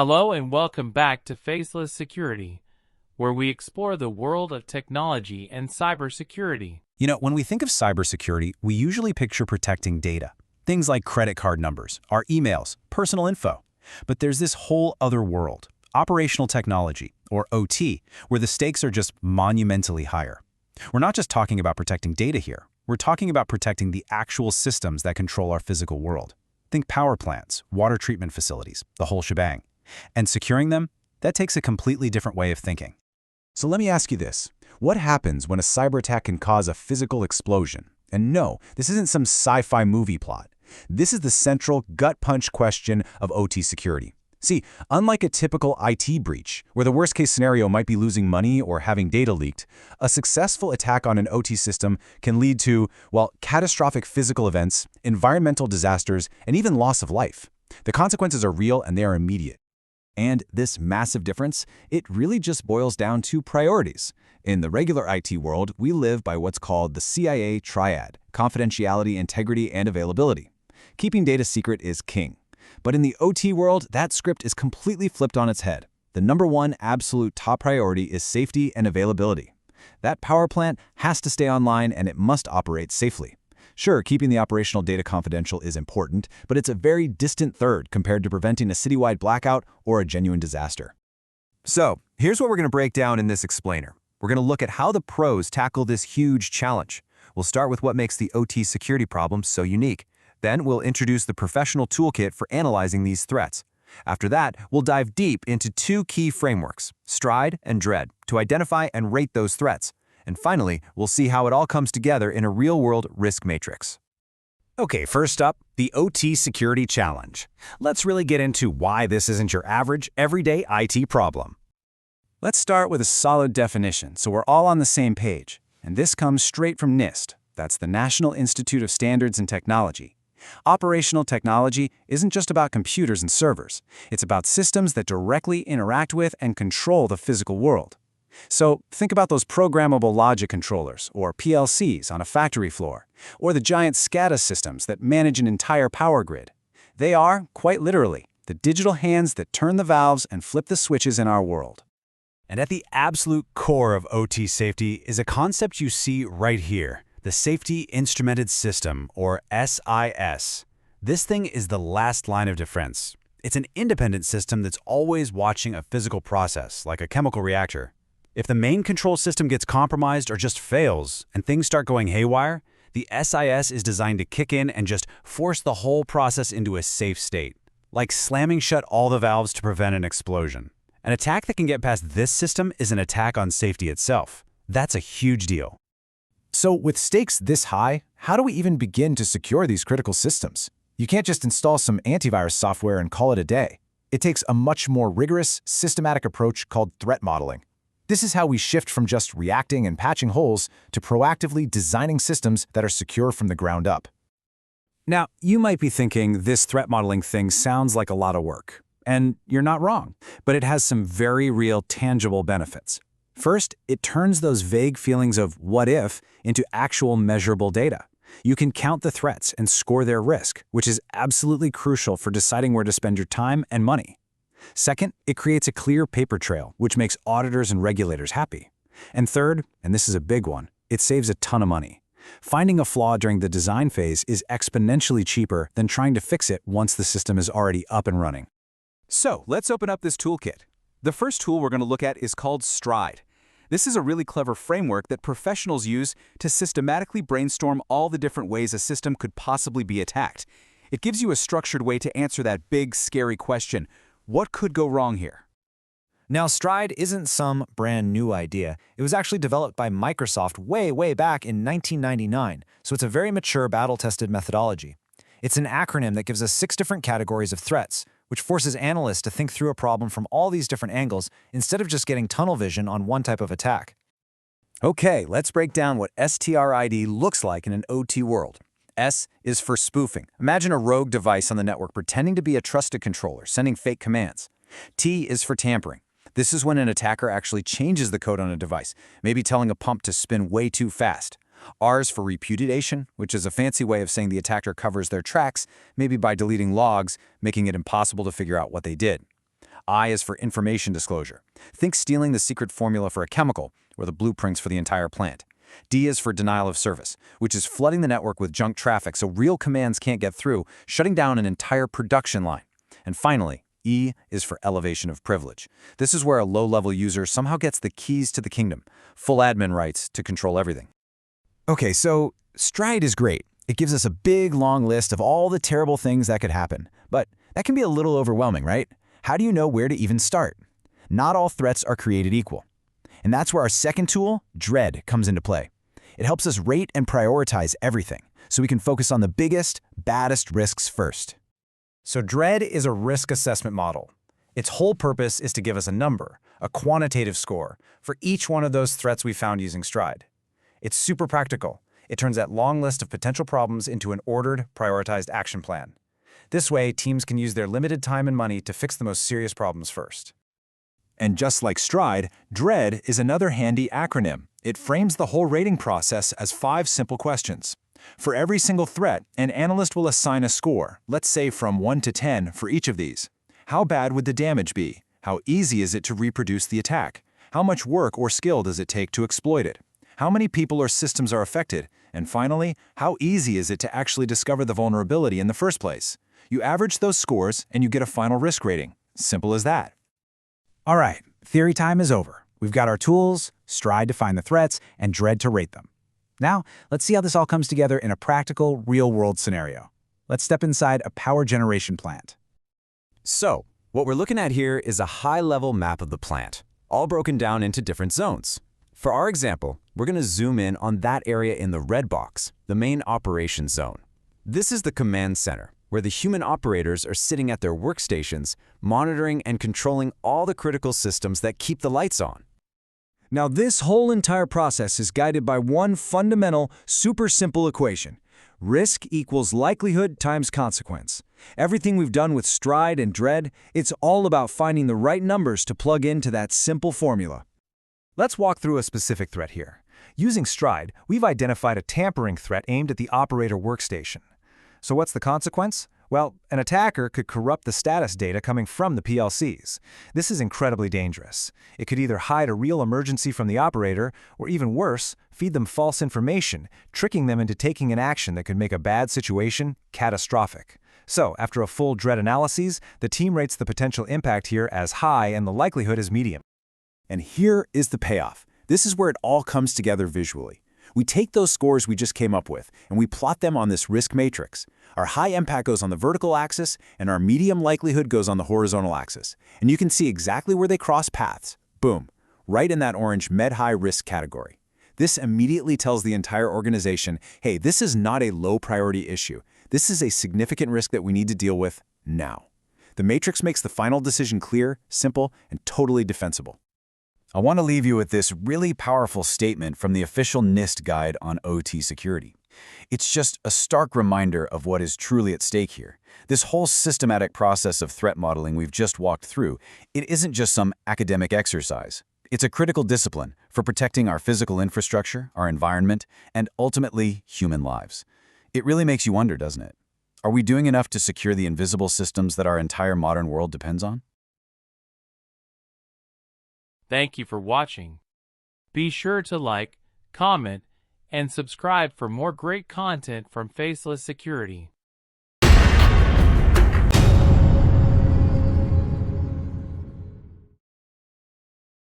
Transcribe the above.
Hello and welcome back to Faceless Security, where we explore the world of technology and cybersecurity. When we think of cybersecurity, we usually picture protecting data. Things like credit card numbers, our emails, personal info. But there's this whole other world, operational technology, or OT, where the stakes are just monumentally higher. We're not just talking about protecting data here. We're talking about protecting the actual systems that control our physical world. Think power plants, water treatment facilities, the whole shebang. And securing them, that takes a completely different way of thinking. So let me ask you this. What happens when a cyber attack can cause a physical explosion? And no, this isn't some sci-fi movie plot. This is the central gut punch question of OT security. See, unlike a typical IT breach, where the worst-case scenario might be losing money or having data leaked, a successful attack on an OT system can lead to, well, catastrophic physical events, environmental disasters, and even loss of life. The consequences are real and they are immediate. And this massive difference, it really just boils down to priorities. In the regular IT world, we live by what's called the CIA triad: confidentiality, integrity, and availability. Keeping data secret is king. But in the OT world, that script is completely flipped on its head. The number one absolute top priority is safety and availability. That power plant has to stay online and it must operate safely. Sure, keeping the operational data confidential is important, but it's a very distant third compared to preventing a citywide blackout or a genuine disaster. So, here's what we're going to break down in this explainer. We're going to look at how the pros tackle this huge challenge. We'll start with what makes the OT security problem so unique. Then we'll introduce the professional toolkit for analyzing these threats. After that, we'll dive deep into two key frameworks, STRIDE and DREAD, to identify and rate those threats. And finally, we'll see how it all comes together in a real-world risk matrix. Okay, first up, the OT security challenge. Let's really get into why this isn't your average, everyday IT problem. Let's start with a solid definition so we're all on the same page. And this comes straight from NIST. That's the National Institute of Standards and Technology. Operational technology isn't just about computers and servers. It's about systems that directly interact with and control the physical world. So think about those programmable logic controllers, or PLCs, on a factory floor, or the giant SCADA systems that manage an entire power grid. They are, quite literally, the digital hands that turn the valves and flip the switches in our world. And at the absolute core of OT safety is a concept you see right here, the Safety Instrumented System, or SIS. This thing is the last line of defense. It's an independent system that's always watching a physical process, like a chemical reactor. If the main control system gets compromised or just fails, and things start going haywire, the SIS is designed to kick in and just force the whole process into a safe state, like slamming shut all the valves to prevent an explosion. An attack that can get past this system is an attack on safety itself. That's a huge deal. So with stakes this high, how do we even begin to secure these critical systems? You can't just install some antivirus software and call it a day. It takes a much more rigorous, systematic approach called threat modeling. This is how we shift from just reacting and patching holes to proactively designing systems that are secure from the ground up. Now, you might be thinking this threat modeling thing sounds like a lot of work. And you're not wrong, but it has some very real, tangible benefits. First, it turns those vague feelings of what if into actual measurable data. You can count the threats and score their risk, which is absolutely crucial for deciding where to spend your time and money. Second, it creates a clear paper trail, which makes auditors and regulators happy. And third, and this is a big one, it saves a ton of money. Finding a flaw during the design phase is exponentially cheaper than trying to fix it once the system is already up and running. So, let's open up this toolkit. The first tool we're going to look at is called STRIDE. This is a really clever framework that professionals use to systematically brainstorm all the different ways a system could possibly be attacked. It gives you a structured way to answer that big, scary question: what could go wrong here? Now, STRIDE isn't some brand new idea. It was actually developed by Microsoft way back in 1999, so it's a very mature, battle-tested methodology. It's an acronym that gives us 6 different categories of threats, which forces analysts to think through a problem from all these different angles instead of just getting tunnel vision on one type of attack. Okay, let's break down what STRID looks like in an OT world. S is for spoofing. Imagine a rogue device on the network pretending to be a trusted controller, sending fake commands. T is for tampering. This is when an attacker actually changes the code on a device, maybe telling a pump to spin way too fast. R is for repudiation, which is a fancy way of saying the attacker covers their tracks, maybe by deleting logs, making it impossible to figure out what they did. I is for information disclosure. Think stealing the secret formula for a chemical or the blueprints for the entire plant. D is for denial of service, which is flooding the network with junk traffic so real commands can't get through, shutting down an entire production line. And finally, E is for elevation of privilege. This is where a low-level user somehow gets the keys to the kingdom, full admin rights to control everything. Okay, so Stride is great. It gives us a big, long list of all the terrible things that could happen. But that can be a little overwhelming, right? How do you know where to even start? Not all threats are created equal. And that's where our second tool, Dread, comes into play. It helps us rate and prioritize everything, so we can focus on the biggest, baddest risks first. So Dread is a risk assessment model. Its whole purpose is to give us a number, a quantitative score, for each one of those threats we found using Stride. It's super practical. It turns that long list of potential problems into an ordered, prioritized action plan. This way, teams can use their limited time and money to fix the most serious problems first. And just like Stride, Dread is another handy acronym. It frames the whole rating process as 5 simple questions. For every single threat, an analyst will assign a score, let's say from 1 to 10 for each of these. How bad would the damage be? How easy is it to reproduce the attack? How much work or skill does it take to exploit it? How many people or systems are affected? And finally, how easy is it to actually discover the vulnerability in the first place? You average those scores and you get a final risk rating. Simple as that. All right, theory time is over. We've got our tools, Stride to find the threats, and Dread to rate them. Now, let's see how this all comes together in a practical, real-world scenario. Let's step inside a power generation plant. So, what we're looking at here is a high-level map of the plant, all broken down into different zones. For our example, we're going to zoom in on that area in the red box, the main operations zone. This is the command center, where the human operators are sitting at their workstations, monitoring and controlling all the critical systems that keep the lights on. Now, this whole entire process is guided by one fundamental, super simple equation. Risk equals likelihood times consequence. Everything we've done with Stride and Dread, it's all about finding the right numbers to plug into that simple formula. Let's walk through a specific threat here. Using Stride, we've identified a tampering threat aimed at the operator workstation. So what's the consequence? Well, an attacker could corrupt the status data coming from the PLCs. This is incredibly dangerous. It could either hide a real emergency from the operator, or even worse, feed them false information, tricking them into taking an action that could make a bad situation catastrophic. So, after a full Dread analysis, the team rates the potential impact here as high and the likelihood as medium. And here is the payoff. This is where it all comes together visually. We take those scores we just came up with, and we plot them on this risk matrix. Our high impact goes on the vertical axis, and our medium likelihood goes on the horizontal axis. And you can see exactly where they cross paths. Boom, right in that orange med-high risk category. This immediately tells the entire organization, hey, this is not a low-priority issue. This is a significant risk that we need to deal with now. The matrix makes the final decision clear, simple, and totally defensible. I want to leave you with this really powerful statement from the official NIST guide on OT security. It's just a stark reminder of what is truly at stake here. This whole systematic process of threat modeling we've just walked through, it isn't just some academic exercise. It's a critical discipline for protecting our physical infrastructure, our environment, and ultimately human lives. It really makes you wonder, doesn't it? Are we doing enough to secure the invisible systems that our entire modern world depends on? Thank you for watching. Be sure to like, comment, and subscribe for more great content from Faceless Security.